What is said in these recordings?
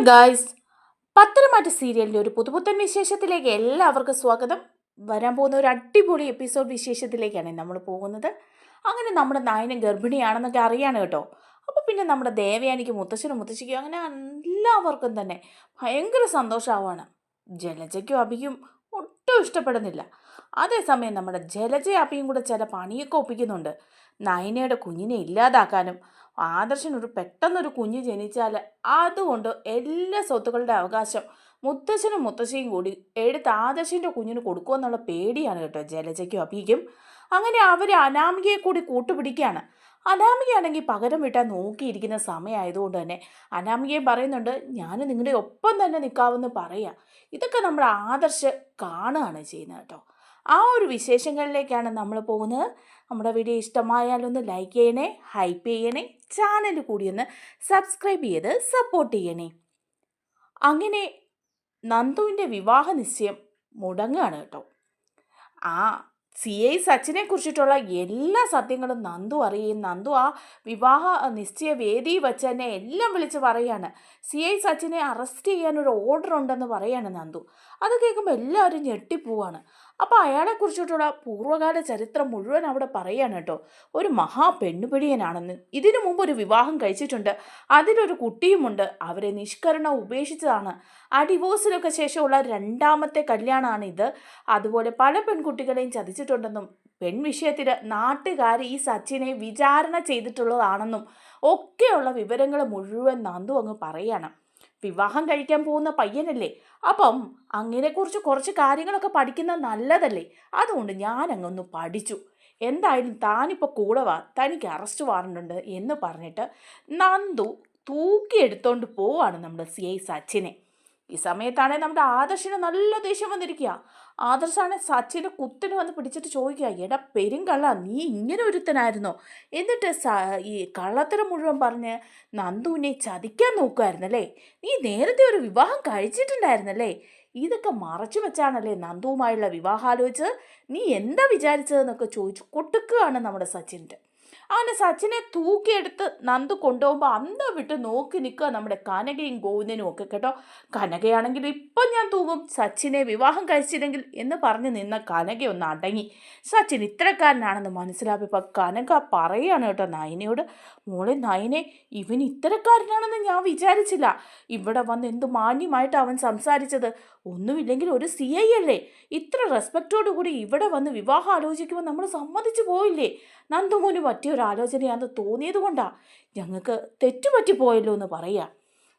Guys, Patharamattu സീരിയലിൻ്റെ ഒരു പുതുപുത്തൻ വിശേഷത്തിലേക്ക് എല്ലാവർക്കും സ്വാഗതം. വരാൻ പോകുന്ന ഒരു അടിപൊളി എപ്പിസോഡ് വിശേഷത്തിലേക്കാണ് നമ്മൾ പോകുന്നത്. അങ്ങനെ നമ്മുടെ നായന ഗർഭിണിയാണെന്നൊക്കെ അറിയാണ് കേട്ടോ. അപ്പോൾ പിന്നെ നമ്മുടെ ദേവയാനിക്ക് മുത്തശ്ശനും മുത്തശ്ശിക്കും അങ്ങനെ എല്ലാവർക്കും തന്നെ ഭയങ്കര സന്തോഷമാവാണ്. ജലജയ്ക്കും അഭിയും ഒട്ടും ഇഷ്ടപ്പെടുന്നില്ല. അതേസമയം നമ്മുടെ ജലജയും അഭിയും കൂടെ ചില പണിയൊക്കെ ഒപ്പിക്കുന്നുണ്ട്. നയനയുടെ കുഞ്ഞിനെ ഇല്ലാതാക്കാനും ആദർശനൊരു പെട്ടെന്നൊരു കുഞ്ഞ് ജനിച്ചാൽ അതുകൊണ്ട് എല്ലാ സ്വത്തുക്കളുടെ അവകാശം മുത്തശ്ശനും മുത്തശ്ശിയും കൂടി എടുത്ത് ആദർശിൻ്റെ കുഞ്ഞിന് കൊടുക്കുമെന്നുള്ള പേടിയാണ് കേട്ടോ ജലജയ്ക്കും അഭിക്കും. അങ്ങനെ അവർ അനാമികയെ കൂടി കൂട്ടുപിടിക്കുകയാണ്. അനാമികയാണെങ്കിൽ പകരം വീട്ടാൻ നോക്കിയിരിക്കുന്ന സമയമായതുകൊണ്ട് തന്നെ അനാമികയെ പറയുന്നുണ്ട്, ഞാൻ നിങ്ങളുടെ ഒപ്പം തന്നെ നിൽക്കാമെന്ന് പറയാം. ഇതൊക്കെ നമ്മുടെ ആദർശ് കാണുകയാണ് ചെയ്യുന്നത് കേട്ടോ. ആ ഒരു വിശേഷങ്ങളിലേക്കാണ് നമ്മൾ പോകുന്നത്. നമ്മുടെ വീഡിയോ ഇഷ്ടമായാലൊന്ന് ലൈക്ക് ചെയ്യണേ, ഹൈപ്പ് ചെയ്യണേ, ചാനൽ കൂടി ഒന്ന് സബ്സ്ക്രൈബ് ചെയ്ത് സപ്പോർട്ട് ചെയ്യണേ. അങ്ങനെ നന്ദുവിൻ്റെ വിവാഹ നിശ്ചയം മുടങ്ങുകയാണ് കേട്ടോ. ആ CI സച്ചിനെ കുറിച്ചിട്ടുള്ള എല്ലാ സത്യങ്ങളും നന്ദു അറിയുകയും നന്ദു ആ വിവാഹ നിശ്ചയ വേദി വെച്ച് തന്നെ എല്ലാം വിളിച്ച് പറയുകയാണ്. CI സച്ചിനെ അറസ്റ്റ് ചെയ്യാനൊരു ഓർഡർ ഉണ്ടെന്ന് പറയാണ് നന്ദു. അത് കേൾക്കുമ്പോൾ എല്ലാവരും ഞെട്ടിപ്പോവാണ്. അപ്പോൾ അയാളെക്കുറിച്ചിട്ടുള്ള പൂർവ്വകാല ചരിത്രം മുഴുവൻ അവിടെ പറയാണ് കേട്ടോ. ഒരു മഹാ പെണ്ണുപിടിയനാണെന്ന്, ഇതിനു മുമ്പ് ഒരു വിവാഹം കഴിച്ചിട്ടുണ്ട്, അതിലൊരു കുട്ടിയുമുണ്ട്, അവരെ നിഷ്കരണം ഉപേക്ഷിച്ചതാണ്, ആ ഡിവോഴ്സിനൊക്കെ ശേഷമുള്ള രണ്ടാമത്തെ കല്യാണമാണ് ഇത്, അതുപോലെ പല പെൺകുട്ടികളെയും ചതിച്ചിട്ടുണ്ടെന്നും പെൺവിഷയത്തിൽ നാട്ടുകാർ ഈ സച്ചിനെ വിചാരണ ചെയ്തിട്ടുള്ളതാണെന്നും ഒക്കെയുള്ള വിവരങ്ങൾ മുഴുവൻ നന്ദു അങ്ങ് പറയാണ്. വിവാഹം കഴിക്കാൻ പോകുന്ന പയ്യനല്ലേ, അപ്പം അങ്ങനെക്കുറിച്ച് കുറച്ച് കാര്യങ്ങളൊക്കെ പഠിക്കുന്നത് നല്ലതല്ലേ, അതുകൊണ്ട് ഞാൻ അങ്ങൊന്ന് പഠിച്ചു, എന്തായാലും താനിപ്പോൾ കൂടെ വാ, തനിക്ക് അറസ്റ്റ് വാറണ്ടുണ്ട് എന്ന് പറഞ്ഞിട്ട് നന്ദു തൂക്കിയെടുത്തോണ്ട് പോവാണ് നമ്മുടെ CI സച്ചിനെ. ഈ സമയത്താണെങ്കിൽ നമ്മുടെ ആദർശിന് നല്ല ദേഷ്യം വന്നിരിക്കുക. ആദർശാണ് സച്ചിനെ കുത്തിന് വന്ന് പിടിച്ചിട്ട് ചോദിക്കുക, എടാ പെരുങ്കള്ള, നീ ഇങ്ങനെ ഒരുത്തനായിരുന്നോ? എന്നിട്ട് ഈ കള്ളത്തരം മുഴുവൻ പറഞ്ഞ് നന്ദുവിനെ ചതിക്കാൻ നോക്കുമായിരുന്നല്ലേ? നീ നേരത്തെ ഒരു വിവാഹം കഴിച്ചിട്ടുണ്ടായിരുന്നല്ലേ? ഇതൊക്കെ മറച്ചു വെച്ചാണല്ലേ നന്ദുവുമായുള്ള വിവാഹാലോചിച്ച്? നീ എന്താ വിചാരിച്ചതെന്നൊക്കെ ചോദിച്ചു കൊടുക്കുകയാണ് നമ്മുടെ സച്ചിൻ്റെ. അങ്ങനെ സച്ചിനെ തൂക്കിയെടുത്ത് നന്ദു കൊണ്ടുപോകുമ്പോൾ അന്ത വിട്ട് നോക്കി നിൽക്കുക നമ്മുടെ കനകയും ഗോവിന്ദനും ഒക്കെ കേട്ടോ. കനകയാണെങ്കിൽ ഇപ്പം ഞാൻ തൂങ്ങും, സച്ചിനെ വിവാഹം കഴിച്ചില്ലെങ്കിൽ എന്ന് പറഞ്ഞ് നിന്ന കനകയൊന്ന് അടങ്ങി. സച്ചിൻ ഇത്തരക്കാരനാണെന്ന് മനസ്സിലാക്കിയപ്പോൾ കനക പറയുകയാണ് കേട്ടോ നയനയോട്, മോളെ നയനെ, ഇവൻ ഇത്തരക്കാരനാണെന്ന് ഞാൻ വിചാരിച്ചില്ല. ഇവിടെ വന്ന് എന്ത് മാന്യമായിട്ട് അവൻ സംസാരിച്ചത്. ഒന്നുമില്ലെങ്കിൽ ഒരു CI അല്ലേ, ഇത്ര റെസ്പെക്റ്റോടു കൂടി ഇവിടെ വന്ന് വിവാഹം ആലോചിക്കുമ്പോൾ നമ്മൾ സമ്മതിച്ചു പോയില്ലേ? നന്ദുമോന് പറ്റിയ ഒരു ആലോചനയാണെന്ന് തോന്നിയത് കൊണ്ടാണ് ഞങ്ങൾക്ക് തെറ്റുപറ്റിപ്പോയല്ലോ എന്ന് പറയാം.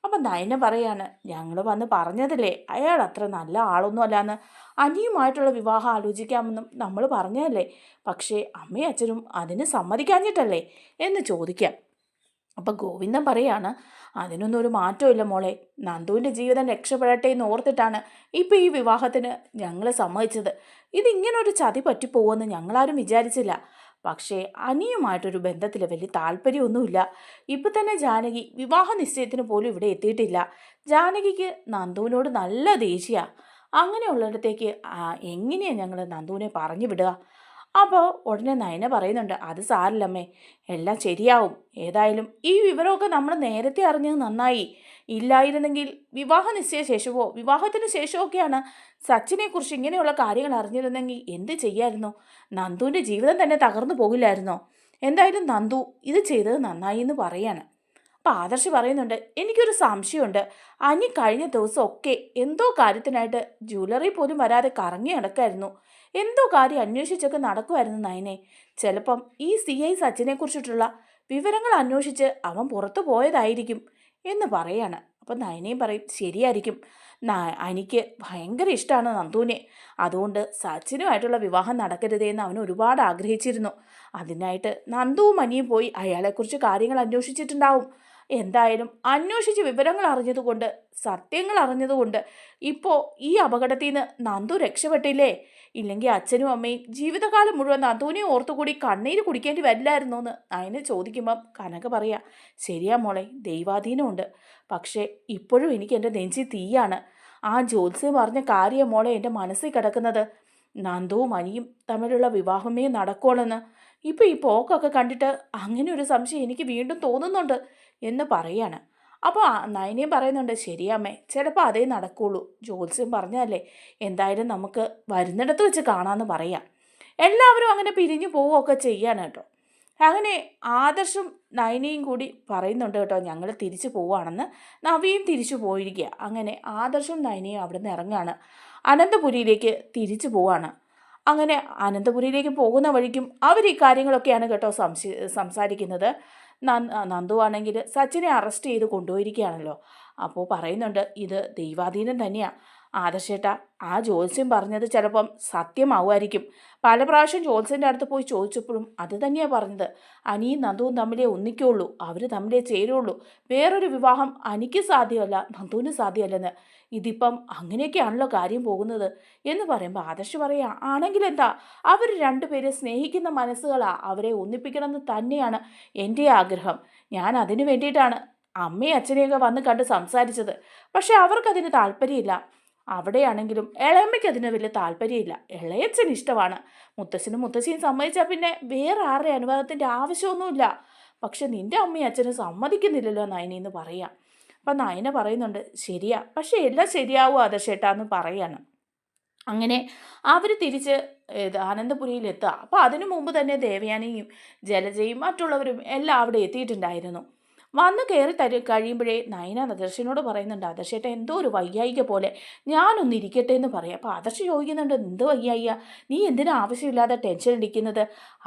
അപ്പം നയന പറയാണ്, ഞങ്ങൾ വന്ന് പറഞ്ഞതല്ലേ അയാൾ അത്ര നല്ല ആളൊന്നും അല്ലാന്ന്, അനിയുമായിട്ടുള്ള വിവാഹം ആലോചിക്കാമെന്നും നമ്മൾ പറഞ്ഞതല്ലേ, പക്ഷേ അമ്മയും അച്ഛനും അതിന് സമ്മതിക്കാഞ്ഞിട്ടല്ലേ എന്ന് ചോദിക്കാം. അപ്പം ഗോവിന്ദൻ പറയാണ്, അതിനൊന്നും ഒരു മാറ്റമില്ല മോളെ, നന്ദുവിൻ്റെ ജീവിതം രക്ഷപ്പെടട്ടെ എന്ന് ഓർത്തിട്ടാണ് ഇപ്പോൾ ഈ വിവാഹത്തിന് ഞങ്ങൾ സമ്മതിച്ചത്. ഇതിങ്ങനൊരു ചതി പറ്റിപ്പോകുമെന്ന് ഞങ്ങളാരും വിചാരിച്ചില്ല. പക്ഷേ അനിയുമായിട്ടൊരു ബന്ധത്തിൽ വലിയ താല്പര്യമൊന്നുമില്ല. ഇപ്പം തന്നെ ജാനകി വിവാഹ നിശ്ചയത്തിന് പോലും ഇവിടെ എത്തിയിട്ടില്ല. ജാനകിക്ക് നന്ദുവിനോട് നല്ല ദേഷ്യമാണ്. അങ്ങനെയുള്ളിടത്തേക്ക് എങ്ങനെയാണ് ഞങ്ങൾ നന്ദുവിനെ പറഞ്ഞു വിടുക? അപ്പോൾ ഉടനെ നയന പറയുന്നുണ്ട്, അത് സാരില്ലമ്മേ, എല്ലാം ശരിയാവും. ഏതായാലും ഈ വിവരമൊക്കെ നമ്മൾ നേരത്തെ അറിഞ്ഞത് നന്നായി. ഇല്ലായിരുന്നെങ്കിൽ വിവാഹ നിശ്ചയ ശേഷമോ വിവാഹത്തിന് ശേഷമൊക്കെയാണ് സച്ചിനെക്കുറിച്ച് ഇങ്ങനെയുള്ള കാര്യങ്ങൾ അറിഞ്ഞിരുന്നെങ്കിൽ എന്ത് ചെയ്യായിരുന്നു? നന്ദുവിൻ്റെ ജീവിതം തന്നെ തകർന്നു പോകില്ലായിരുന്നോ? എന്തായാലും നന്ദു ഇത് ചെയ്തത് നന്നായി എന്ന് പറയാണ്. അപ്പോൾ ആദർശ് പറയുന്നുണ്ട്, എനിക്കൊരു സംശയമുണ്ട്, അനി കഴിഞ്ഞ ദിവസമൊക്കെ എന്തോ കാര്യത്തിനായിട്ട് ജ്വല്ലറി പോലും വരാതെ കറങ്ങി നടക്കായിരുന്നു. എന്തോ കാര്യം അന്വേഷിച്ചൊക്കെ നടക്കുമായിരുന്നു നയനെ. ചിലപ്പം ഈ CI സച്ചിനെക്കുറിച്ചിട്ടുള്ള വിവരങ്ങൾ അന്വേഷിച്ച് അവൻ പുറത്തു പോയതായിരിക്കും എന്ന് പറയാണ്. അപ്പം നയനയും പറയും, ശരിയായിരിക്കും, അനിക്ക് ഭയങ്കര ഇഷ്ടമാണ് നന്ദുവിനെ, അതുകൊണ്ട് സച്ചിനുമായിട്ടുള്ള വിവാഹം നടക്കരുതേ എന്ന് അവൻ ഒരുപാട് ആഗ്രഹിച്ചിരുന്നു. അതിനായിട്ട് നന്ദുവും അനിയും പോയി അയാളെക്കുറിച്ച് കാര്യങ്ങൾ അന്വേഷിച്ചിട്ടുണ്ടാവും. എന്തായാലും അന്വേഷിച്ച് വിവരങ്ങൾ അറിഞ്ഞതുകൊണ്ട്, സത്യങ്ങൾ അറിഞ്ഞതുകൊണ്ട് ഇപ്പോൾ ഈ അപകടത്തിൽ നിന്ന് നന്ദു രക്ഷപ്പെട്ടില്ലേ? ഇല്ലെങ്കിൽ അച്ഛനും അമ്മയും ജീവിതകാലം മുഴുവൻ നന്ദുവിനെ ഓർത്തുകൂടി കണ്ണീര് കുടിക്കേണ്ടി വരില്ലായിരുന്നോ എന്ന് അതിന് ചോദിക്കുമ്പം കനക പറയാ, ശരിയാ മോളെ, ദൈവാധീനമുണ്ട്, പക്ഷേ ഇപ്പോഴും എനിക്ക് എൻ്റെ നെഞ്ചി തീയാണ്. ആ ജ്യോത്സ്യം പറഞ്ഞ കാര്യം മോളെ എൻ്റെ മനസ്സിൽ കിടക്കുന്നത്, നന്ദുവും അനിയും തമ്മിലുള്ള വിവാഹമേ നടക്കുള്ളെന്ന്. ഇപ്പോൾ ഈ പോക്കൊക്കെ കണ്ടിട്ട് അങ്ങനെ ഒരു സംശയം എനിക്ക് വീണ്ടും തോന്നുന്നുണ്ട് എന്ന് പറയാണ്. അപ്പോൾ നയനയും പറയുന്നുണ്ട്, ശരിയമ്മേ, ചിലപ്പോൾ അതേ നടക്കുള്ളൂ. ജ്യോത്സ്യം പറഞ്ഞതല്ലേ, എന്തായാലും നമുക്ക് വരുന്നിടത്ത് വെച്ച് കാണാമെന്ന് പറയാം. എല്ലാവരും അങ്ങനെ പിരിഞ്ഞു പോവുകയൊക്കെ ചെയ്യാണ് കേട്ടോ. അങ്ങനെ ആദർശും നയനയും കൂടി പറയുന്നുണ്ട് കേട്ടോ, ഞങ്ങൾ തിരിച്ചു പോവുകയാണെന്ന്. നവിയും തിരിച്ചു പോയിരിക്കുക. അങ്ങനെ ആദർശും നയനയും അവിടെ നിന്ന് ഇറങ്ങാണ്, അനന്തപുരിയിലേക്ക് തിരിച്ചു പോവാണ്. അങ്ങനെ അനന്തപുരിയിലേക്ക് പോകുന്ന വഴിക്കും അവർ ഈ കാര്യങ്ങളൊക്കെയാണ് കേട്ടോ സംസാരിക്കുന്നത്. നന്ദു ആണെങ്കിൽ സച്ചിനെ അറസ്റ്റ് ചെയ്ത് കൊണ്ടുപോയിരിക്കുകയാണല്ലോ. അപ്പോൾ പറയുന്നുണ്ട്, ഇത് ദൈവാധീനം തന്നെയാണ് ആദർശേട്ടാ. ആ ജ്യോത്സ്യം പറഞ്ഞത് ചിലപ്പം സത്യമാവുമായിരിക്കും. പല പ്രാവശ്യം ജ്യോത്സ്യൻ്റെ അടുത്ത് പോയി ചോദിച്ചപ്പോഴും അത് തന്നെയാണ് പറഞ്ഞത്. അനിയും നന്ദുവും തമ്മിലേ ഒന്നിക്കുള്ളൂ, അവർ തമ്മിലേ ചേരുള്ളൂ. വേറൊരു വിവാഹം അനിക്ക് സാധ്യമല്ല, നന്ദുവിന് സാധ്യമല്ലെന്ന്. ഇതിപ്പം അങ്ങനെയൊക്കെയാണല്ലോ കാര്യം പോകുന്നത് എന്ന് പറയുമ്പോൾ ആദർശ് പറയാ, ആണെങ്കിൽ എന്താ, അവർ രണ്ടുപേരെ സ്നേഹിക്കുന്ന മനസ്സുകളാണ്, അവരെ ഒന്നിപ്പിക്കണമെന്ന് തന്നെയാണ് എൻ്റെ ആഗ്രഹം. ഞാൻ അതിനു വേണ്ടിയിട്ടാണ് അമ്മയും അച്ഛനെയൊക്കെ വന്ന് കണ്ട് സംസാരിച്ചത്. പക്ഷെ അവർക്കതിന് താല്പര്യമില്ല. അവിടെയാണെങ്കിലും ഇളയമ്മയ്ക്ക് അതിന് വലിയ താല്പര്യമില്ല. ഇളയച്ഛന് ഇഷ്ടമാണ്. മുത്തശ്ശനും മുത്തശ്ശിയും സമ്മതിച്ചാൽ പിന്നെ വേറെ ആരുടെ അനുവാദത്തിൻ്റെ ആവശ്യമൊന്നുമില്ല. പക്ഷെ നിൻ്റെ അമ്മയും അച്ഛനും സമ്മതിക്കുന്നില്ലല്ലോ നയനി എന്ന് പറയാം. അപ്പം നയന പറയുന്നുണ്ട്, ശരിയാ, പക്ഷെ എല്ലാം ശരിയാവും ആദർശേട്ടാന്ന് പറയാണ്. അങ്ങനെ അവർ തിരിച്ച് അനന്തപുരിയിലെത്തുക. അപ്പോൾ അതിനു മുമ്പ് തന്നെ ദേവയാനിയും ജലജയും മറ്റുള്ളവരും എല്ലാം അവിടെ എത്തിയിട്ടുണ്ടായിരുന്നു. വന്ന് കയറി കഴിയുമ്പോഴേ നയന ആദർശിനോട് പറയുന്നുണ്ട്, ആദർശേട്ട എന്തോ ഒരു വയ്യായിക പോലെ, ഞാനൊന്ന് ഇരിക്കട്ടെ എന്ന് പറയാം. അപ്പോൾ ആദർശ് ചോദിക്കുന്നുണ്ട്, എന്ത് വയ്യായിക, നീ എന്തിനാ ആവശ്യമില്ലാതെ ടെൻഷൻ അടിക്കുന്നത്?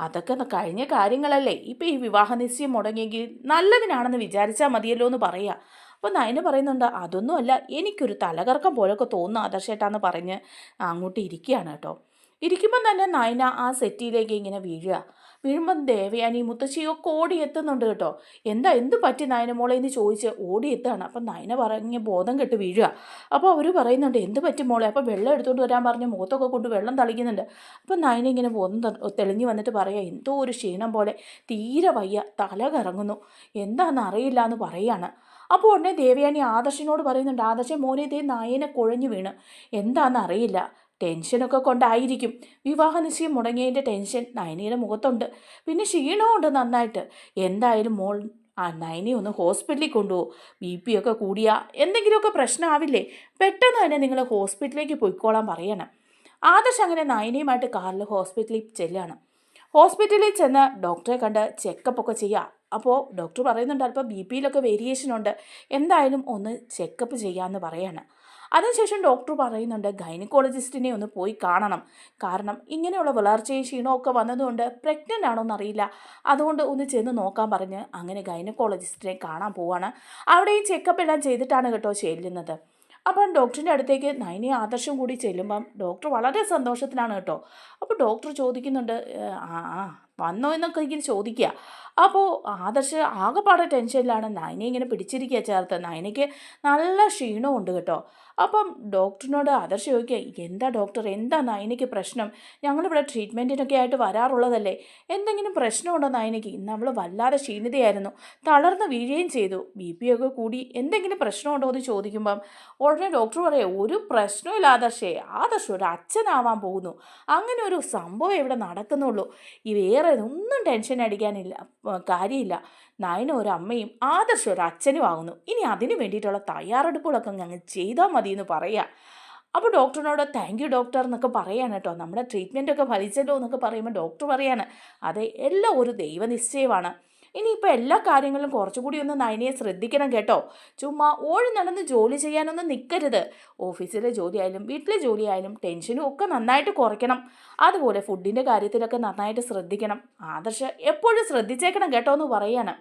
അതൊക്കെ കഴിഞ്ഞ കാര്യങ്ങളല്ലേ, ഇപ്പം ഈ വിവാഹ നിശ്ചയം മുടങ്ങിയെങ്കിൽ നല്ലതിനാണെന്ന് വിചാരിച്ചാൽ മതിയല്ലോ എന്ന് പറയാം. അപ്പോൾ നയന പറയുന്നുണ്ട്, അതൊന്നുമല്ല, എനിക്കൊരു തലകറക്കം പോലൊക്കെ തോന്നുന്നു ആദർശേട്ടാന്ന് പറഞ്ഞ് അങ്ങോട്ട് ഇരിക്കുകയാണ് കേട്ടോ. ഇരിക്കുമ്പം തന്നെ നയന ആ സെറ്റിയിലേക്ക് ഇങ്ങനെ വീഴുമ്പം ദേവയാനി മുത്തശ്ശിയൊക്കെ ഓടിയെത്തുന്നുണ്ട് കേട്ടോ. എന്ത് പറ്റി നയന മോളെ എന്ന് ചോദിച്ച് ഓടിയെത്താണ്. അപ്പം നയന പറഞ്ഞ് ബോധം കെട്ട് വീഴുക. അപ്പോൾ അവർ പറയുന്നുണ്ട്, എന്ത് പറ്റി മോളെ? അപ്പോൾ വെള്ളം എടുത്തുകൊണ്ട് വരാൻ പറഞ്ഞ് മുഖത്തൊക്കെ കൊണ്ട് വെള്ളം തളിക്കുന്നുണ്ട്. അപ്പം നയന ഇങ്ങനെ ബോധം തെളിഞ്ഞ് വന്നിട്ട് പറയാം, എന്തോ ഒരു ക്ഷീണം പോലെ, തീരെ വയ്യ, തല കറങ്ങുന്നു, എന്താണെന്ന് അറിയില്ല എന്ന് പറയാണ്. അപ്പോൾ ഉടനെ ദേവയാനി ആദർശിനോട് പറയുന്നുണ്ട്, ആദർശൻ മോനെ ഇതേ നയനെ കുഴഞ്ഞു വീണ്, എന്താണെന്ന് അറിയില്ല, ടെൻഷനൊക്കെ കൊണ്ടായിരിക്കും. വിവാഹ നിശ്ചയം മുടങ്ങിയതിൻ്റെ ടെൻഷൻ നയനയുടെ മുഖത്തുണ്ട്, പിന്നെ ക്ഷീണവും ഉണ്ട് നന്നായിട്ട്. എന്തായാലും മോൾ നയനെ ഒന്ന് ഹോസ്പിറ്റലിൽ കൊണ്ടുപോകും. BP ഒക്കെ കൂടിയാൽ എന്തെങ്കിലുമൊക്കെ പ്രശ്നമാവില്ലേ, പെട്ടെന്ന് തന്നെ നിങ്ങൾ ഹോസ്പിറ്റലിലേക്ക് പോയിക്കോളാൻ പറയണം. ആദർശ് അങ്ങനെ നയനയുമായിട്ട് കാറിൽ ഹോസ്പിറ്റലിൽ ചെല്ലാണ്. ഹോസ്പിറ്റലിൽ ചെന്ന് ഡോക്ടറെ കണ്ട് ചെക്കപ്പ് ഒക്കെ ചെയ്യുക. അപ്പോൾ ഡോക്ടർ പറയുന്നുണ്ട്, അല്പം BPയിലൊക്കെ വേരിയേഷൻ ഉണ്ട്, എന്തായാലും ഒന്ന് ചെക്കപ്പ് ചെയ്യാമെന്ന് പറയാണ്. അതിനുശേഷം ഡോക്ടർ പറയുന്നുണ്ട്, ഗൈനക്കോളജിസ്റ്റിനെ ഒന്ന് പോയി കാണണം. കാരണം ഇങ്ങനെയുള്ള വളർച്ചയും ക്ഷീണമൊക്കെ വന്നതുകൊണ്ട് പ്രഗ്നൻ്റ് ആണോ എന്നറിയില്ല, അതുകൊണ്ട് ഒന്ന് ചെന്ന് നോക്കാൻ പറഞ്ഞ് അങ്ങനെ ഗൈനക്കോളജിസ്റ്റിനെ കാണാൻ പോവാണ്. അവിടെയും ചെക്കപ്പ് എല്ലാം ചെയ്തിട്ടാണ് കേട്ടോ ചെല്ലുന്നത്. അപ്പം ഡോക്ടറിൻ്റെ അടുത്തേക്ക് നയനയും ആദർശം കൂടി ചെല്ലുമ്പം ഡോക്ടർ വളരെ സന്തോഷത്തിലാണ് കേട്ടോ. അപ്പോൾ ഡോക്ടർ ചോദിക്കുന്നുണ്ട്, ആ വന്നോ എന്നൊക്കെ ഇങ്ങനെ ചോദിക്കുക. അപ്പോൾ ആദർശ് ആകെപ്പാടെ ടെൻഷനിലാണ്. നയനെ ഇങ്ങനെ പിടിച്ചിരിക്കുക ചേർത്ത്. നയനയ്ക്ക് നല്ല ക്ഷീണമുണ്ട് കേട്ടോ. അപ്പം ഡോക്ടറിനോട് ആദർശ് ചോദിക്കുക, എന്താ ഡോക്ടർ, എന്താ നയനയ്ക്ക് പ്രശ്നം? ഞങ്ങളിവിടെ ട്രീറ്റ്മെൻറ്റിനൊക്കെ ആയിട്ട് വരാറുള്ളതല്ലേ, എന്തെങ്കിലും പ്രശ്നമുണ്ടോ നയനയ്ക്ക്? ഇന്ന് അവൾ വല്ലാതെ ക്ഷീണിതയായിരുന്നു, തളർന്ന് വീഴുകയും ചെയ്തു, BP ഒക്കെ കൂടി, എന്തെങ്കിലും പ്രശ്നമുണ്ടോ എന്ന് ചോദിക്കുമ്പം ഉടനെ ഡോക്ടർ പറയാം, ഒരു പ്രശ്നമില്ല ആദർശേ, ആദർശ് ഒരു അച്ഛനാവാൻ പോകുന്നു, അങ്ങനെ ഒരു സംഭവം ഇവിടെ നടക്കുന്നുള്ളൂ. ഈ വേറെ ഒന്നും ടെൻഷൻ അടിക്കാനില്ല, കാര്യമില്ല. നയന ഒരു അമ്മയും ആദർശം ഒരു അച്ഛനും ആകുന്നു. ഇനി അതിന് വേണ്ടിയിട്ടുള്ള തയ്യാറെടുപ്പുകളൊക്കെ ഞങ്ങൾ ചെയ്താൽ മതി എന്ന് പറയാം. അപ്പോൾ ഡോക്ടറിനോട് താങ്ക് യു ഡോക്ടർ എന്നൊക്കെ പറയാണ് കേട്ടോ. നമ്മുടെ ട്രീറ്റ്മെൻറ്റൊക്കെ ഫലിച്ചല്ലോ എന്നൊക്കെ പറയുമ്പോൾ ഡോക്ടർ പറയാണ്, അതെ, എല്ലാം ഒരു ദൈവനിശ്ചയമാണ്. ഇനിയിപ്പോൾ എല്ലാ കാര്യങ്ങളിലും കുറച്ചുകൂടി ഒന്ന് നയനയെ ശ്രദ്ധിക്കണം കേട്ടോ. ചുമ്മാ ഓടി നടന്ന് ജോലി ചെയ്യാനൊന്നും നിൽക്കരുത്. ഓഫീസിലെ ജോലിയായാലും വീട്ടിലെ ജോലിയായാലും ടെൻഷനും ഒക്കെ നന്നായിട്ട് കുറയ്ക്കണം. അതുപോലെ ഫുഡിൻ്റെ കാര്യത്തിലൊക്കെ നന്നായിട്ട് ശ്രദ്ധിക്കണം. ആദർശ് എപ്പോഴും ശ്രദ്ധിച്ചേക്കണം കേട്ടോ എന്ന് പറയാണ്.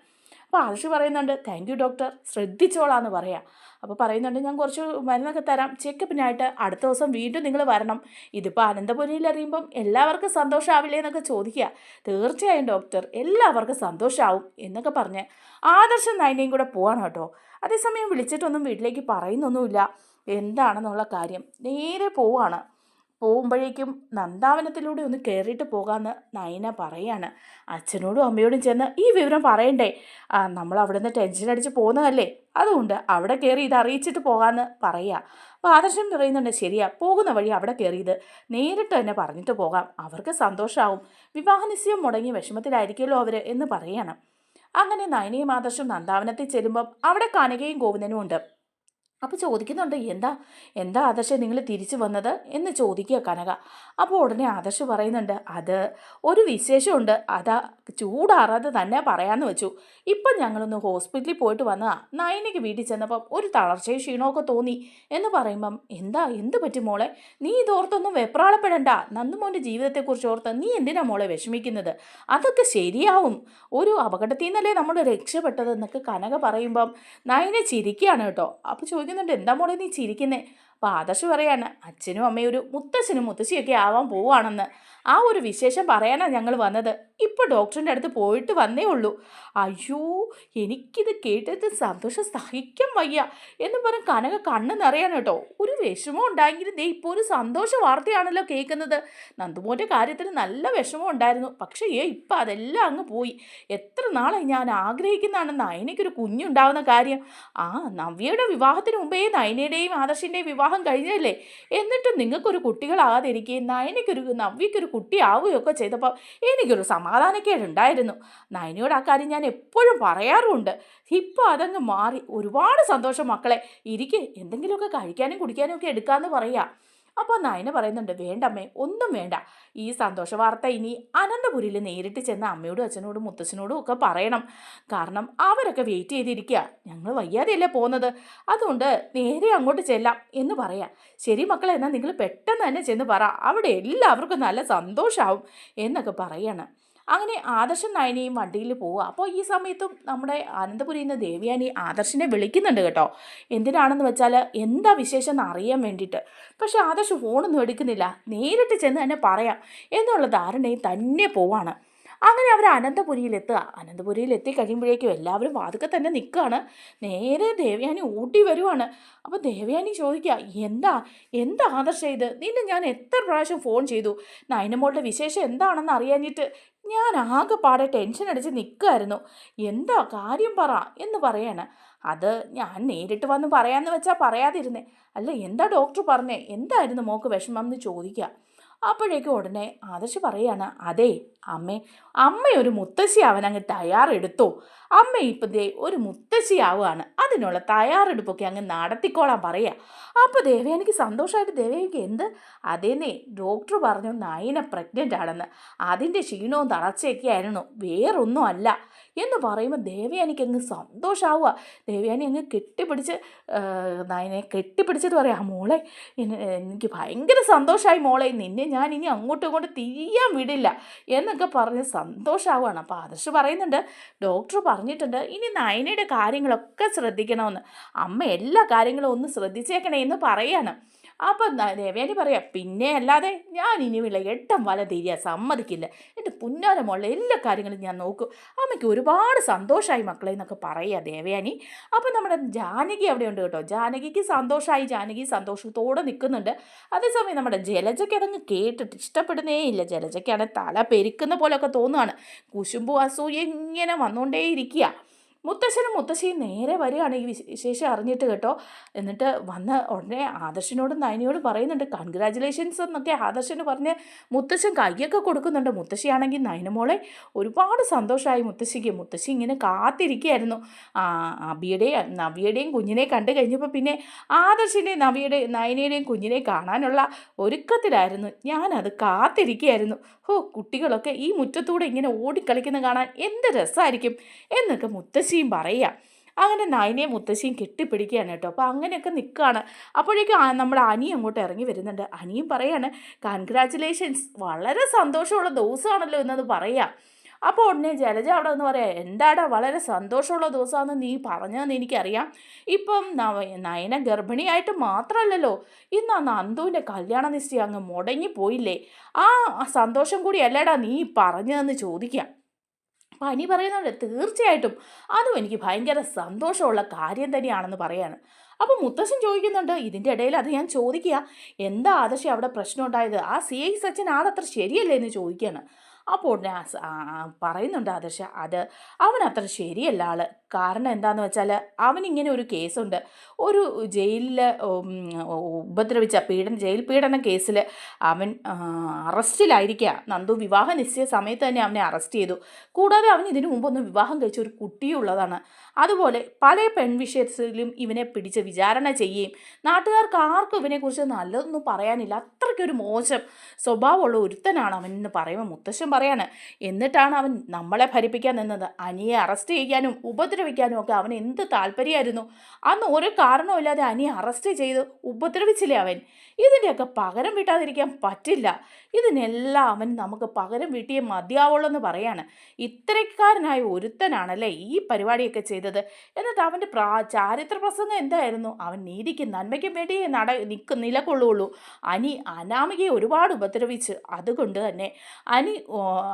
അപ്പോൾ ആദർശ് പറയുന്നുണ്ട്, താങ്ക് യു ഡോക്ടർ, ശ്രദ്ധിച്ചോളാന്ന് പറയാം. അപ്പോൾ പറയുന്നുണ്ട്, ഞാൻ കുറച്ച് മരുന്നൊക്കെ തരാം ചെക്കപ്പിനായിട്ട്, അടുത്ത ദിവസം വീണ്ടും നിങ്ങൾ വരണം. ഇതിപ്പോൾ അനന്തപുരിയിൽ അറിയുമ്പം എല്ലാവർക്കും സന്തോഷമാവില്ലേ എന്നൊക്കെ ചോദിക്കുക. തീർച്ചയായും ഡോക്ടർ, എല്ലാവർക്കും സന്തോഷമാവും എന്നൊക്കെ പറഞ്ഞ് ആദർശം നയനയും കൂടെ പോവാണ് കേട്ടോ. അതേസമയം വിളിച്ചിട്ടൊന്നും വീട്ടിലേക്ക് പറയുന്നൊന്നുമില്ല എന്താണെന്നുള്ള കാര്യം. നേരെ പോവാണ്. പോകുമ്പോഴേക്കും നന്ദാവനത്തിലൂടെ ഒന്ന് കയറിയിട്ട് പോകാമെന്ന് നയന പറയാണ്. അച്ഛനോടും അമ്മയോടും ചെന്ന് ഈ വിവരം പറയണ്ടേ, നമ്മൾ അവിടെ നിന്ന് ടെൻഷൻ അടിച്ച് പോകുന്നതല്ലേ, അതുകൊണ്ട് അവിടെ കയറി ഇത് അറിയിച്ചിട്ട് പോകാമെന്ന് പറയുക. അപ്പോൾ ആദർശം പറയുന്നുണ്ട്, ശരിയാ, പോകുന്ന വഴി അവിടെ കയറിയത് നേരിട്ട് തന്നെ പറഞ്ഞിട്ട് പോകാം, അവർക്ക് സന്തോഷമാവും, വിവാഹ നിശ്ചയം മുടങ്ങി വിഷമത്തിലായിരിക്കുമല്ലോ അവർ എന്ന് പറയണം. അങ്ങനെ നയനയും ആദർശും നന്ദാവനത്തിൽ ചെല്ലുമ്പം അവിടെ കനകയും ഗോവിന്ദനും ഉണ്ട്. അപ്പോൾ ചോദിക്കുന്നുണ്ട്, എന്താ എന്താ ആദർശ് നിങ്ങൾ തിരിച്ചു വന്നത് എന്ന് ചോദിക്കുക കനക. അപ്പോൾ ഉടനെ ആദർശ് പറയുന്നുണ്ട്, അത് ഒരു വിശേഷമുണ്ട്, അതാ ചൂടാറാതെ തന്നെ പറയാമെന്ന് വെച്ചു. ഇപ്പം ഞങ്ങളൊന്ന് ഹോസ്പിറ്റലിൽ പോയിട്ട് വന്നതാ. നയനയ്ക്ക് വീട്ടിൽ ചെന്നപ്പം ഒരു തളർച്ചയും ക്ഷീണമൊക്കെ തോന്നി എന്ന് പറയുമ്പം, എന്ത് പറ്റി മോളെ? നീ ഇതോർത്തൊന്നും വെപ്രാളപ്പെടണ്ട. നന്ദുമോൻ്റെ ജീവിതത്തെക്കുറിച്ച് ഓർത്ത് നീ എന്തിനാ മോളെ വിഷമിക്കുന്നത്? അതൊക്കെ ശരിയാവും. ഒരു അപകടത്തിൽ നിന്നല്ലേ നമ്മൾ രക്ഷപ്പെട്ടത് എന്നൊക്കെ കനക പറയുമ്പം നയന ചിരിക്കുകയാണ് കേട്ടോ. അപ്പോൾ ചോദിക്കുന്നുണ്ട്, എന്താ മോളെ നീ ചിരിക്കുന്നേ? അപ്പോൾ ആദർശ് പറയാണ്, അച്ഛനും അമ്മയും ഒരു മുത്തശ്ശനും മുത്തശ്ശിയൊക്കെ ആവാൻ പോവാണെന്ന്. ആ ഒരു വിശേഷം പറയാനാണ് ഞങ്ങൾ വന്നത്. ഇപ്പോൾ ഡോക്ടറിൻ്റെ അടുത്ത് പോയിട്ട് വന്നേ ഉള്ളൂ. അയ്യോ, എനിക്കിത് കേട്ടിട്ട് സന്തോഷം സഹിക്കാൻ വയ്യ എന്ന് പറഞ്ഞ് കനക കണ്ണ് നിറയാണ് കേട്ടോ. ഒരു വിഷമം ഉണ്ടായെങ്കിലും ദേ ഇപ്പോൾ ഒരു സന്തോഷ വാർത്തയാണല്ലോ കേൾക്കുന്നത്. നന്ദുമോൻ്റെ കാര്യത്തിൽ നല്ല വിഷമം ഉണ്ടായിരുന്നു. പക്ഷേ ഇപ്പം അതെല്ലാം അങ്ങ് പോയി. എത്ര നാളായി ഞാൻ ആഗ്രഹിക്കുന്നതാണ് നയനയ്ക്കൊരു കുഞ്ഞുണ്ടാവുന്ന കാര്യം. നവ്യയുടെ വിവാഹത്തിന് മുമ്പേ നയനയുടെയും ആദർശിൻ്റെയും വിവാഹം കഴിഞ്ഞല്ലേ? എന്നിട്ടും നിങ്ങൾക്കൊരു കുട്ടികളാകാതിരിക്കുകയും നവ്യയ്ക്കൊരു കുട്ടിയാവുകയൊക്കെ ചെയ്തപ്പോൾ എനിക്കൊരു സമാധാനക്കേടുണ്ടായിരുന്നു. നയനയോട് ആ കാര്യം ഞാൻ എപ്പോഴും പറയാറുമുണ്ട്. ഇപ്പോൾ അതങ്ങ് മാറി. ഒരുപാട് സന്തോഷം മക്കളെ. എന്തെങ്കിലുമൊക്കെ കഴിക്കാനും കുടിക്കാനും ഒക്കെ എടുക്കാമെന്ന് പറയുക. അപ്പോൾ നയന പറയുന്നുണ്ട്, വേണ്ടമ്മേ, ഒന്നും വേണ്ട. ഈ സന്തോഷ വാർത്ത ഇനി അനന്തപുരിയിൽ നേരിട്ട് ചെന്ന് അമ്മയോടും അച്ഛനോടും മുത്തച്ഛനോടും ഒക്കെ പറയണം. കാരണം അവരൊക്കെ വെയിറ്റ് ചെയ്തിരിക്കുക. ഞങ്ങൾ വയ്യാതെയല്ലേ പോകുന്നത്, അതുകൊണ്ട് നേരെ അങ്ങോട്ട് ചെല്ലാം എന്ന് പറയാം. ശരി മക്കളെ, എന്നാൽ നിങ്ങൾ പെട്ടെന്ന് തന്നെ ചെന്ന് പറ, അവിടെ എല്ലാവർക്കും നല്ല സന്തോഷമാവും എന്നൊക്കെ പറയാണ്. അങ്ങനെ ആദർശൻ നയനയും വണ്ടിയിൽ പോവുക. അപ്പോൾ ഈ സമയത്തും നമ്മുടെ അനന്തപുരിയിൽ നിന്ന് ദേവയാനി ആദർശിനെ വിളിക്കുന്നുണ്ട് കേട്ടോ. എന്തിനാണെന്ന് വെച്ചാൽ എന്താ വിശേഷം എന്ന് അറിയാൻ വേണ്ടിയിട്ട്. പക്ഷെ ആദർശ് ഫോണൊന്നും എടുക്കുന്നില്ല. നേരിട്ട് ചെന്ന് തന്നെ പറയാം എന്നുള്ള ധാരണയിൽ തന്നെ പോവാണ്. അങ്ങനെ അവർ അനന്തപുരിയിൽ എത്തിക്കഴിയുമ്പോഴേക്കും എല്ലാവരും വാതുക്കെ തന്നെ നിൽക്കുകയാണ്. നേരെ ദേവയാനി ഊട്ടി വരുവാണ്. അപ്പോൾ ദേവയാനി ചോദിക്കുക, എന്താ ആദർശം ഇത്? നിന്നെ ഞാൻ എത്ര പ്രാവശ്യം ഫോൺ ചെയ്തു. നയനമോളുടെ വിശേഷം എന്താണെന്ന് അറിയാനിട്ട് ഞാൻ ആകെപ്പാടെ ടെൻഷൻ അടിച്ച് നിൽക്കുമായിരുന്നു. എന്താ കാര്യം പറ എന്ന് പറയാണ്. അത് ഞാൻ നേരിട്ട് വന്ന് പറയാമെന്ന് വെച്ചാൽ പറയാതിരുന്നേ. അല്ല, എന്താ ഡോക്ടർ പറഞ്ഞേ? എന്തായിരുന്നു മോൾക്ക് വിഷമം എന്ന് ചോദിക്കുക. അപ്പോഴേക്കും ഉടനെ ആദർശ് പറയാണ്, അതെ അമ്മ ഒരു മുത്തശ്ശിയാവാൻ അങ്ങ് തയ്യാറെടുത്തോ. അമ്മ ഇപ്പം ദേ ഒരു മുത്തശ്ശിയാവുകയാണ്. അതിനുള്ള തയ്യാറെടുപ്പൊക്കെ അങ്ങ് നടത്തിക്കോളാൻ പറയുക. അപ്പോൾ ദേവയാനിക്ക് സന്തോഷമായിട്ട് ദേവയാനിക്ക് അതേന്നേ, ഡോക്ടർ പറഞ്ഞു നയന പ്രഗ്നൻ്റ് ആണെന്ന്. അതിൻ്റെ ക്ഷീണവും തളർച്ചയൊക്കെ ആയിരുന്നു, വേറൊന്നും അല്ല എന്ന് പറയുമ്പോൾ ദേവയാനിക്ക് അങ്ങ് സന്തോഷമാവുക. ദേവയാനി അങ്ങ് നയനെ കെട്ടിപ്പിടിച്ചിട്ട് പറയാം, മോളെ എനിക്ക് ഭയങ്കര സന്തോഷമായി മോളെ, നിന്നെ ഞാൻ ഇനി അങ്ങോട്ടും ഇങ്ങോട്ടും തിരിയാൻ വിടില്ല എന്നൊക്കെ പറഞ്ഞ് സന്തോഷമാവുകയാണ്. അപ്പോൾ ആദർശ് പറയുന്നുണ്ട്, ഡോക്ടർ പറഞ്ഞിട്ടുണ്ട് ഇനി നയനയുടെ കാര്യങ്ങളൊക്കെ ശ്രദ്ധിക്കണമെന്ന്. അമ്മ എല്ലാ കാര്യങ്ങളും ഒന്ന് ശ്രദ്ധിച്ചേക്കണേ എന്ന് പറയാണ്. അപ്പം ദേവയാനി പറയാം, പിന്നെ അല്ലാതെ ഞാൻ ഇനിയുള്ള എട്ടം വല തിരിയാൻ സമ്മതിക്കില്ല. എൻ്റെ പുന്നാരമുള്ള എല്ലാ കാര്യങ്ങളും ഞാൻ നോക്കും. അമ്മയ്ക്ക് ഒരുപാട് സന്തോഷമായി മക്കളെ എന്നൊക്കെ പറയുക ദേവയാനി. അപ്പം നമ്മുടെ ജാനകി അവിടെ ഉണ്ട് കേട്ടോ. ജാനകിക്ക് സന്തോഷമായി. ജാനകി സന്തോഷത്തോടെ നിൽക്കുന്നുണ്ട്. അതേസമയം നമ്മുടെ ജലജയ്ക്ക് അതങ്ങ് കേട്ടിട്ട് ഇഷ്ടപ്പെടുന്നേ ഇല്ല. ജലജയ്ക്കാണ് തല പെരുക്കുന്ന പോലെയൊക്കെ തോന്നുകയാണ്. കുശുമ്പും അസൂയ ഇങ്ങനെ വന്നുകൊണ്ടേയിരിക്കുക. മുത്തശ്ശനും മുത്തശ്ശിയും നേരെ വരികയാണ് ഈ വിശേഷം അറിഞ്ഞിട്ട് കേട്ടോ. എന്നിട്ട് വന്ന ഉടനെ ആദർശിനോടും നയനിയോടും പറയുന്നുണ്ട്, കൺഗ്രാജുലേഷൻസ് എന്നൊക്കെ ആദർശന് പറഞ്ഞ് മുത്തശ്ശൻ കൈയൊക്കെ കൊടുക്കുന്നുണ്ട്. മുത്തശ്ശിയാണെങ്കിൽ നയനമോളെ ഒരുപാട് സന്തോഷമായി മുത്തശ്ശിക്ക്. മുത്തശ്ശി ഇങ്ങനെ കാത്തിരിക്കുകയായിരുന്നു. നവ്യയുടെയും കുഞ്ഞിനെ കണ്ടു കഴിഞ്ഞപ്പോൾ പിന്നെ ആദർശിൻ്റെയും നയനയുടെയും കുഞ്ഞിനെ കാണാനുള്ള ഒരുക്കത്തിലായിരുന്നു. ഞാനത് കാത്തിരിക്കുകയായിരുന്നു. കുട്ടികളൊക്കെ ഈ മുറ്റത്തൂടെ ഇങ്ങനെ ഓടിക്കളിക്കുന്ന കാണാൻ എന്ത് രസമായിരിക്കും എന്നൊക്കെ മുത്തശ്ശിയും പറയുക. അങ്ങനെ നയനയും മുത്തശ്ശിയും കെട്ടിപ്പിടിക്കുകയാണ് കേട്ടോ. അപ്പോൾ അങ്ങനെയൊക്കെ നിൽക്കുകയാണ്. അപ്പോഴേക്കും നമ്മുടെ അനി അങ്ങോട്ട് ഇറങ്ങി വരുന്നുണ്ട്. അനിയും പറയാണ്, കൺഗ്രാജുലേഷൻസ്, വളരെ സന്തോഷമുള്ള ദിവസമാണല്ലോ എന്നത് പറയാം. അപ്പോൾ ഉടനെ ജലജ അവിടെ നിന്ന് പറയാം, എന്താടാ വളരെ സന്തോഷമുള്ള ദിവസമാണെന്ന് നീ പറഞ്ഞതെന്ന് എനിക്കറിയാം. ഇപ്പം നയന ഗർഭിണിയായിട്ട് മാത്രമല്ലല്ലോ, ഇന്ന് നന്ദുവിൻ്റെ കല്യാണ നിശ്ചയം അങ്ങ് മുടങ്ങിപ്പോയില്ലേ? ആ സന്തോഷം കൂടി അല്ലേടാ നീ പറഞ്ഞതെന്ന് ചോദിക്കാം. അപ്പം അനി പറയുന്നുണ്ട്, തീർച്ചയായിട്ടും അതും എനിക്ക് ഭയങ്കര സന്തോഷമുള്ള കാര്യം തന്നെയാണെന്ന് പറയാണ്. അപ്പോൾ മുത്തശ്ശൻ ചോദിക്കുന്നുണ്ട്, ഇതിൻ്റെ ഇടയിൽ അത് ഞാൻ ചോദിക്കുക, എന്താ ആദർശം അവിടെ പ്രശ്നം ഉണ്ടായത്? ആ CI സച്ചിൻ ആളത്ര ശരിയല്ലേ എന്ന് ചോദിക്കുകയാണ്. അപ്പോൾ ഉടനെ പറയുന്നുണ്ട് ആദർശ അത് അവൻ അത്ര ശരിയല്ല ആള്. കാരണം എന്താണെന്ന് വെച്ചാൽ അവനിങ്ങനെ ഒരു കേസുണ്ട്. ഒരു ജയിലിൽ ഉപദ്രവിച്ച ജയിൽ പീഡന കേസിൽ അവൻ അറസ്റ്റിലായിരിക്കുക. നന്ദു വിവാഹ നിശ്ചയ സമയത്ത് തന്നെ അവനെ അറസ്റ്റ് ചെയ്തു. കൂടാതെ അവൻ ഇതിനു മുമ്പൊന്ന് വിവാഹം കഴിച്ച ഒരു കുട്ടിയുള്ളതാണ്. അതുപോലെ പല പെൺവിഷയത്തിലും ഇവനെ പിടിച്ച് വിചാരണ ചെയ്യുകയും നാട്ടുകാർക്ക് ആർക്കും ഇവനെക്കുറിച്ച് നല്ലതൊന്നും പറയാനില്ല. അത്രയ്ക്കൊരു മോശം സ്വഭാവമുള്ള ഒരുത്തനാണ് അവൻ എന്ന് പറയുമ്പോൾ മുത്തശ്ശൻ പറയാണ്, എന്നിട്ടാണ് അവൻ നമ്മളെ ഭരിപ്പിക്കാൻ നിന്നത്. അനിയെ അറസ്റ്റ് ചെയ്യാനും ഉപദ്രവിക്കാനും ഒക്കെ അവൻ എന്ത് താല്പര്യമായിരുന്നു. അന്ന് ഒരു കാരണവുമില്ലാതെ അനിയെ അറസ്റ്റ് ചെയ്ത് ഉപദ്രവിച്ചില്ലേ അവൻ. ഇതിൻ്റെയൊക്കെ പകരം വീട്ടാതിരിക്കാൻ പറ്റില്ല. ഇതിനെല്ലാം അവൻ നമുക്ക് പകരം വീട്ടിയേ മതിയാവുള്ളൂ എന്ന് പറയാണ്. ഇത്തരക്കാരനായ ഒരുത്തനാണല്ലേ ഈ പരിപാടിയൊക്കെ ചെയ്തത്. എന്നിട്ട് അവൻ്റെ ചാരിത്ര പ്രസംഗം എന്തായിരുന്നു? അവൻ നീതിക്കും നന്മയ്ക്കും വേണ്ടിയേ നിലകൊള്ളുള്ളൂ. അനാമികയെ ഒരുപാട് ഉപദ്രവിച്ച്, അതുകൊണ്ട് തന്നെ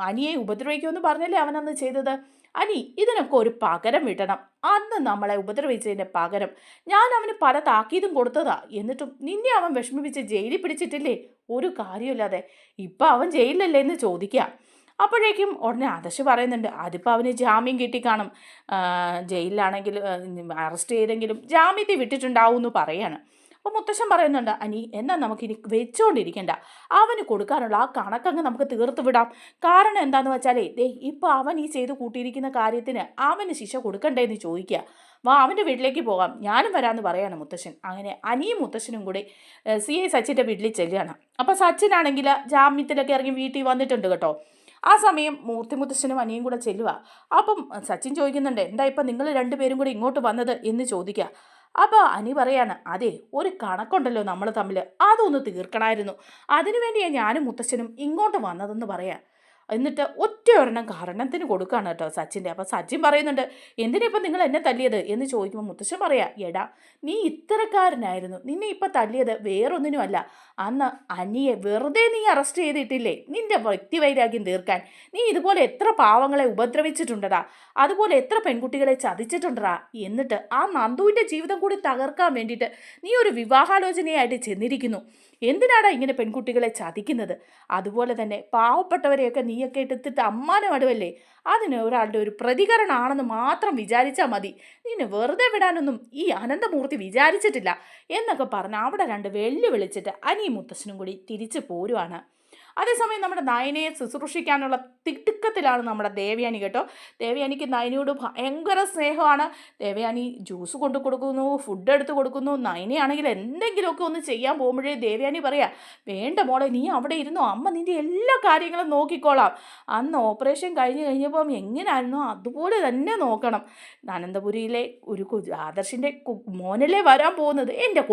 അനിയെ ഉപദ്രവിക്കുമെന്ന് പറഞ്ഞല്ലേ അവനന്ന് ചെയ്തത്. ഇതിനൊക്കെ ഒരു പകരം വിട്ടണം. അന്ന് നമ്മളെ ഉപദ്രവിച്ചതിൻ്റെ പകരം ഞാൻ അവന് പല താക്കീതും കൊടുത്തതാ. എന്നിട്ടും നിന്നെ അവൻ വിഷമിപ്പിച്ച് ജയിലിൽ പിടിച്ചിട്ടില്ലേ? ഒരു കാര്യമില്ലാതെ. ഇപ്പം അവൻ ജയിലിലല്ലേ എന്ന് ചോദിക്കുക. അപ്പോഴേക്കും ഉടനെ ആദർശ് പറയുന്നുണ്ട്, അതിപ്പോൾ അവന് ജാമ്യം കിട്ടിക്കാണും. ജയിലിലാണെങ്കിൽ അറസ്റ്റ് ചെയ്തെങ്കിലും ജാമ്യത്തിൽ വിട്ടിട്ടുണ്ടാവും എന്ന് പറയാണ്. അപ്പോൾ മുത്തശ്ശൻ പറയുന്നുണ്ട്, എന്നാൽ നമുക്കിനി വെച്ചുകൊണ്ടിരിക്കണ്ട. അവന് കൊടുക്കാനുള്ള ആ കണക്കങ്ങ് നമുക്ക് തീർത്ത് വിടാം. കാരണം എന്താണെന്ന് വെച്ചാലേ ഇപ്പോൾ അവൻ ഈ ചെയ്ത് കൂട്ടിയിരിക്കുന്ന കാര്യത്തിന് അവന് ശിക്ഷ കൊടുക്കണ്ടേന്ന് ചോദിക്കുക. അവൻ്റെ വീട്ടിലേക്ക് പോകാം, ഞാനും വരാമെന്ന് പറയാണ് മുത്തശ്ശൻ. അങ്ങനെ അനിയും മുത്തശ്ശനും കൂടി CI സച്ചിൻ്റെ വീട്ടിൽ ചെല്ലുകയാണ്. അപ്പോൾ സച്ചിനാണെങ്കിൽ ജാമ്യത്തിലൊക്കെ ഇറങ്ങി വീട്ടിൽ വന്നിട്ടുണ്ട് കേട്ടോ. ആ സമയം മൂർത്തി മുത്തശ്ശനും അനിയും കൂടെ ചെല്ലുക. അപ്പം സച്ചിൻ ചോദിക്കുന്നുണ്ട്, എന്താ ഇപ്പം നിങ്ങൾ രണ്ടുപേരും കൂടി ഇങ്ങോട്ട് വന്നത് എന്ന് ചോദിക്കുക. അപ്പോൾ അനി പറയാണ്, അതെ ഒരു കണക്കുണ്ടല്ലോ നമ്മൾ തമ്മിൽ, അതൊന്ന് തീർക്കണമായിരുന്നു. അതിനുവേണ്ടിയാണ് ഞാനും മുത്തശ്ശനും ഇങ്ങോട്ട് വന്നതെന്ന് പറയാം. എന്നിട്ട് ഒറ്റ ഒരെണ്ണം കാരണത്തിന് കൊടുക്കുകയാണ് കേട്ടോ സച്ചിൻ്റെ. അപ്പോൾ സച്ചിൻ പറയുന്നുണ്ട്, എന്തിനാ ഇപ്പം നിങ്ങൾ എന്നെ തല്ലിയത് എന്ന് ചോദിക്കുമ്പോൾ മുത്തശ്ശൻ പറയാം, എടാ നീ ഇത്തരക്കാരനായിരുന്നു. നിന്നെ ഇപ്പം തല്ലിയത് വേറൊന്നിനുമല്ല. അന്ന് അനിയെ വെറുതെ നീ അറസ്റ്റ് ചെയ്തിട്ടില്ലേ നിന്റെ വ്യക്തിവൈരാഗ്യം തീർക്കാൻ. നീ ഇതുപോലെ എത്ര പാവങ്ങളെ ഉപദ്രവിച്ചിട്ടുണ്ടടാ, അതുപോലെ എത്ര പെൺകുട്ടികളെ ചതിച്ചിട്ടുണ്ടടാ. എന്നിട്ട് ആ നന്ദുവിൻ്റെ ജീവിതം കൂടി തകർക്കാൻ വേണ്ടിയിട്ട് നീ ഒരു വിവാഹാലോചനയായിട്ട് ചെന്നിരിക്കുന്നു. എന്തിനാടാ ഇങ്ങനെ പെൺകുട്ടികളെ ചതിക്കുന്നത്? അതുപോലെ തന്നെ പാവപ്പെട്ടവരെയൊക്കെ നീയൊക്കെ എടുത്തിട്ട് അമ്മാനമടുവല്ലേ. അതിന് ഒരാളുടെ ഒരു പ്രതികരണമാണെന്ന് മാത്രം വിചാരിച്ചാൽ മതി. നിന്നെ വെറുതെ വിടാനൊന്നും ഈ അനന്തമൂർത്തി വിചാരിച്ചിട്ടില്ല എന്നൊക്കെ പറഞ്ഞ് അവിടെ രണ്ട് വെല്ലുവിളിച്ചിട്ട് അനിയും മുത്തശ്ശനും കൂടി തിരിച്ചു പോരുവാണ്. അതേസമയം നമ്മുടെ നയനയെ ശുശ്രൂഷിക്കാനുള്ള തിടുക്കത്തിലാണ് നമ്മുടെ ദേവയാനി കേട്ടോ. ദേവയാനിക്ക് നയനയോട് ഭയങ്കര സ്നേഹമാണ്. ദേവയാനി ജ്യൂസ് കൊണ്ടു കൊടുക്കുന്നു, ഫുഡ് എടുത്ത് കൊടുക്കുന്നു. നയനയാണെങ്കിൽ എന്തെങ്കിലുമൊക്കെ ഒന്ന് ചെയ്യാൻ പോകുമ്പോഴേ ദേവയാനി പറയാം, വേണ്ട മോളെ നീ അവിടെ ഇരുന്നോ, അമ്മ നിൻ്റെ എല്ലാ കാര്യങ്ങളും നോക്കിക്കോളാം. അന്ന് ഓപ്പറേഷൻ കഴിഞ്ഞപ്പം എങ്ങനെയായിരുന്നോ അതുപോലെ തന്നെ നോക്കണം. അനന്തപുരിയിലെ ഒരു ആദർശിൻ്റെ മോനല്ലേ വരാൻ പോകുന്നത്, എൻ്റെ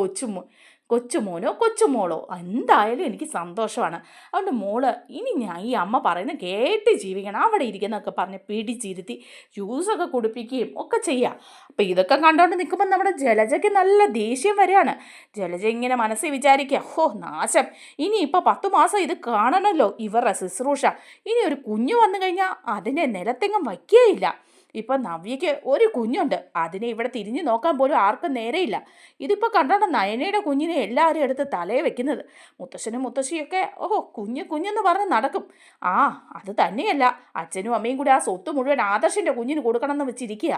കൊച്ചുമോനോ കൊച്ചുമോളോ എന്തായാലും എനിക്ക് സന്തോഷമാണ്. അതുകൊണ്ട് മോള് ഇനി ഞാൻ ഈ അമ്മ പറയുന്നത് കേട്ട് ജീവിക്കണം, അവിടെ ഇരിക്കുന്നതൊക്കെ പറഞ്ഞ് പിടിച്ചിരുത്തി ജ്യൂസൊക്കെ കുടിപ്പിക്കുകയും ഒക്കെ ചെയ്യാം. അപ്പോൾ ഇതൊക്കെ കണ്ടുകൊണ്ട് നിൽക്കുമ്പോൾ നമ്മുടെ ജലജയ്ക്ക് നല്ല ദേഷ്യം വരികയാണ്. ജലജ ഇങ്ങനെ മനസ്സിൽ വിചാരിക്കുക, നാശം, ഇനി ഇപ്പോൾ 10 മാസം ഇത് കാണണമല്ലോ ഇവരുടെ ശുശ്രൂഷ. ഇനി ഒരു കുഞ്ഞ് വന്നു കഴിഞ്ഞാൽ അതിനെ നിലത്തെങ്ങും വയ്ക്കുകയില്ല. ഇപ്പം നവ്യയ്ക്ക് ഒരു കുഞ്ഞുണ്ട്, അതിനെ ഇവിടെ തിരിഞ്ഞു നോക്കാൻ പോലും ആർക്കും നേരെയില്ല. ഇതിപ്പോൾ കണ്ടോണ്ട നയനയുടെ കുഞ്ഞിനെ എല്ലാവരും എടുത്ത് തലയെ വെക്കുന്നത്. മുത്തശ്ശനും മുത്തശ്ശിയൊക്കെ കുഞ്ഞെന്ന് പറഞ്ഞ് നടക്കും. അത് തന്നെയല്ല, അച്ഛനും അമ്മയും കൂടി ആ സ്വത്ത് മുഴുവൻ ആദർശിൻ്റെ കുഞ്ഞിന് കൊടുക്കണമെന്ന് വെച്ചിരിക്കുക.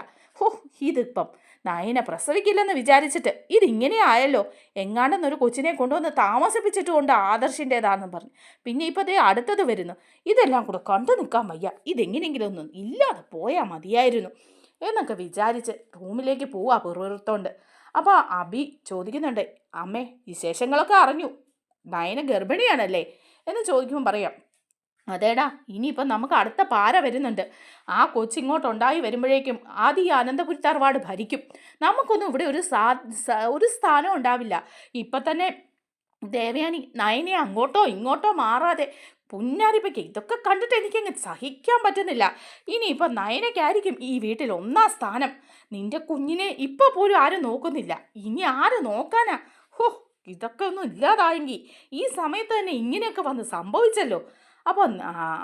ഇതിപ്പം നയനെ പ്രസവിക്കില്ലെന്ന് വിചാരിച്ചിട്ട് ഇതിങ്ങനെ ആയല്ലോ. എങ്ങാണ്ടെന്നൊരു കൊച്ചിനെ കൊണ്ടുവന്ന് താമസിപ്പിച്ചിട്ടുകൊണ്ട് ആദർശിൻ്റേതാണെന്ന് പറഞ്ഞു. പിന്നെ ഇപ്പോൾ ദേ അടുത്തത് വരുന്നു. ഇതെല്ലാം കൂടെ കണ്ടു നിൽക്കാൻ വയ്യ. ഇതെങ്ങനെയെങ്കിലും ഒന്നും ഇല്ലാതെ പോയാൽ മതിയായിരുന്നു എന്നൊക്കെ വിചാരിച്ച് റൂമിലേക്ക് പോവാ പിറുപിറുത്തോണ്ട്. അപ്പോൾ അബി ചോദിക്കുന്നുണ്ട്, അമ്മേ വിശേഷങ്ങളൊക്കെ അറിഞ്ഞു, നയന ഗർഭിണിയാണല്ലേ എന്ന് ചോദിക്കുമ്പോൾ പറയാം, അതേടാ ഇനിയിപ്പം നമുക്ക് അടുത്ത പാര വരുന്നുണ്ട്. ആ കൊച്ചിങ്ങോട്ടുണ്ടായി വരുമ്പോഴേക്കും ആദ്യം ഈ അനന്തപുരി തറവാട് ഭരിക്കും. നമുക്കൊന്നും ഇവിടെ ഒരു സ്ഥാനം ഉണ്ടാവില്ല. ഇപ്പം തന്നെ ദേവയാനി നയനെ അങ്ങോട്ടോ ഇങ്ങോട്ടോ മാറാതെ പുന്നാരിപ്പയ്ക്ക് ഇതൊക്കെ കണ്ടിട്ട് എനിക്കങ്ങ് സഹിക്കാൻ പറ്റുന്നില്ല. ഇനിയിപ്പം നയനയ്ക്കായിരിക്കും ഈ വീട്ടിൽ 1ാം സ്ഥാനം. നിന്റെ കുഞ്ഞിനെ ഇപ്പോൾ പോലും ആരും നോക്കുന്നില്ല, ഇനി ആര് നോക്കാനാ? ഇതൊക്കെ ഒന്നും ഇല്ലാതായെങ്കിൽ ഈ സമയത്ത് തന്നെ ഇങ്ങനെയൊക്കെ വന്ന് സംഭവിച്ചല്ലോ. അപ്പോൾ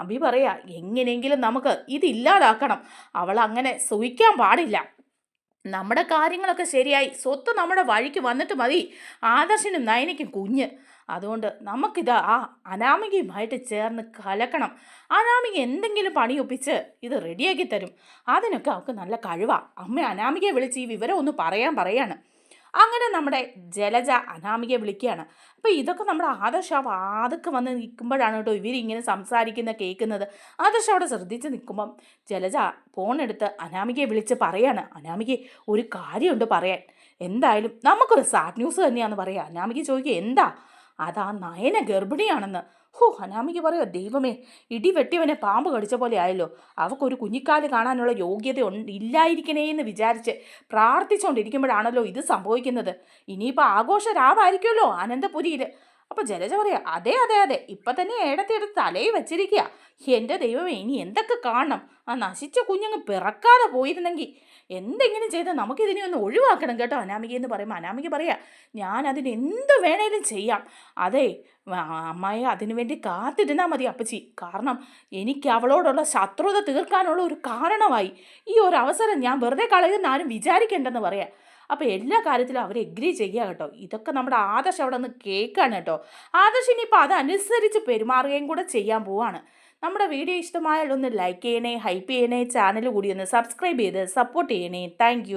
അബി പറയാ, എങ്ങനെയെങ്കിലും നമുക്ക് ഇതില്ലാതാക്കണം. അവൾ അങ്ങനെ സൂഹിക്കാൻ പാടില്ല. നമ്മുടെ കാര്യങ്ങളൊക്കെ ശരിയായി സ്വത്ത് നമ്മുടെ വഴിക്ക് വന്നിട്ട് മതി ആദർശിനും നയനയ്ക്കും കുഞ്ഞ്. അതുകൊണ്ട് നമുക്കിത് ആ അനാമികയുമായിട്ട് ചേർന്ന് കലക്കണം. അനാമിക എന്തെങ്കിലും പണിയൊപ്പിച്ച് ഇത് റെഡിയാക്കി തരും. അതിനൊക്കെ അവൾക്ക് നല്ല കഴിവാണ്. അമ്മ അനാമികയെ വിളിച്ച് ഈ വിവരം ഒന്ന് പറയാണ്. അങ്ങനെ നമ്മുടെ ജലജ അനാമികയെ വിളിക്കുകയാണ്. അപ്പോൾ ഇതൊക്കെ നമ്മുടെ ആദർശ വാതൊക്കെ വന്ന് നിൽക്കുമ്പോഴാണ് കേട്ടോ ഇവരിങ്ങനെ കേൾക്കുന്നത്. ആദർശ അവിടെ ശ്രദ്ധിച്ച് നിൽക്കുമ്പം ജലജ ഫോണെടുത്ത് അനാമികയെ വിളിച്ച് പറയാണ്, അനാമികയെ ഒരു കാര്യമുണ്ട് പറയാൻ. എന്തായാലും നമുക്കൊരു സാഡ് ന്യൂസ് തന്നെയാണെന്ന് പറയാം. അനാമിക ചോദിക്കുക, എന്താ? അതാ നയന ഗർഭിണിയാണെന്ന്. അനാമിക പറയുക, ദൈവമേ, ഇടി വെട്ടിയവനെ പാമ്പ് കടിച്ച പോലെ ആയല്ലോ. അവൾക്കൊരു കുഞ്ഞിക്കാല് കാണാനുള്ള യോഗ്യത ഇല്ലായിരിക്കണേ എന്ന് വിചാരിച്ച് പ്രാർത്ഥിച്ചുകൊണ്ടിരിക്കുമ്പോഴാണല്ലോ ഇത് സംഭവിക്കുന്നത്. ഇനിയിപ്പോൾ ആഘോഷ രാവായിരിക്കുമല്ലോ അനന്തപുരിയിൽ. അപ്പോൾ ജലജ പറയാ, അതെ അതെ അതെ, ഇപ്പം തന്നെ ഏടത്തിയെടുത്ത് തലയിൽ വെച്ചിരിക്കുക. എൻ്റെ ദൈവമേ, ഇനി എന്തൊക്കെ കാണണം. ആ നശിച്ച കുഞ്ഞങ്ങ് പിറക്കാതെ പോയിരുന്നെങ്കിൽ എന്തെങ്കിലും ചെയ്ത് നമുക്കിതിനെ ഒന്ന് ഒഴിവാക്കണം കേട്ടോ അനാമിക എന്ന് പറയുമ്പോൾ അനാമിക പറയാ, ഞാൻ അതിന് എന്ത് വേണേലും ചെയ്യാം. അതെ അമ്മായി, അതിനു വേണ്ടി കാത്തിരുന്നാൽ മതി അപ്പച്ചി. കാരണം എനിക്ക് അവളോടുള്ള ശത്രുത തീർക്കാനുള്ള ഒരു കാരണമായി. ഈ ഒരു അവസരം ഞാൻ വെറുതെ കളയുന്ന ആരും വിചാരിക്കേണ്ടെന്ന് പറയാം. അപ്പോൾ എല്ലാ കാര്യത്തിലും അവർ എഗ്രി ചെയ്യുക കേട്ടോ. ഇതൊക്കെ നമ്മുടെ ആദർശ് അവിടെ നിന്ന് കേൾക്കാണ് കേട്ടോ. ആദർശ് ഇനിയിപ്പോൾ അതനുസരിച്ച് പെരുമാറുകയും കൂടെ ചെയ്യാൻ പോവാണ്. നമ്മുടെ വീഡിയോ ഇഷ്ടമായാൽ ഒന്ന് ലൈക്ക് ചെയ്യണേ, ഹൈപ്പ് ചെയ്യണേ, ചാനൽ കൂടി ഒന്ന് സബ്സ്ക്രൈബ് ചെയ്ത് സപ്പോർട്ട് ചെയ്യണേ. താങ്ക്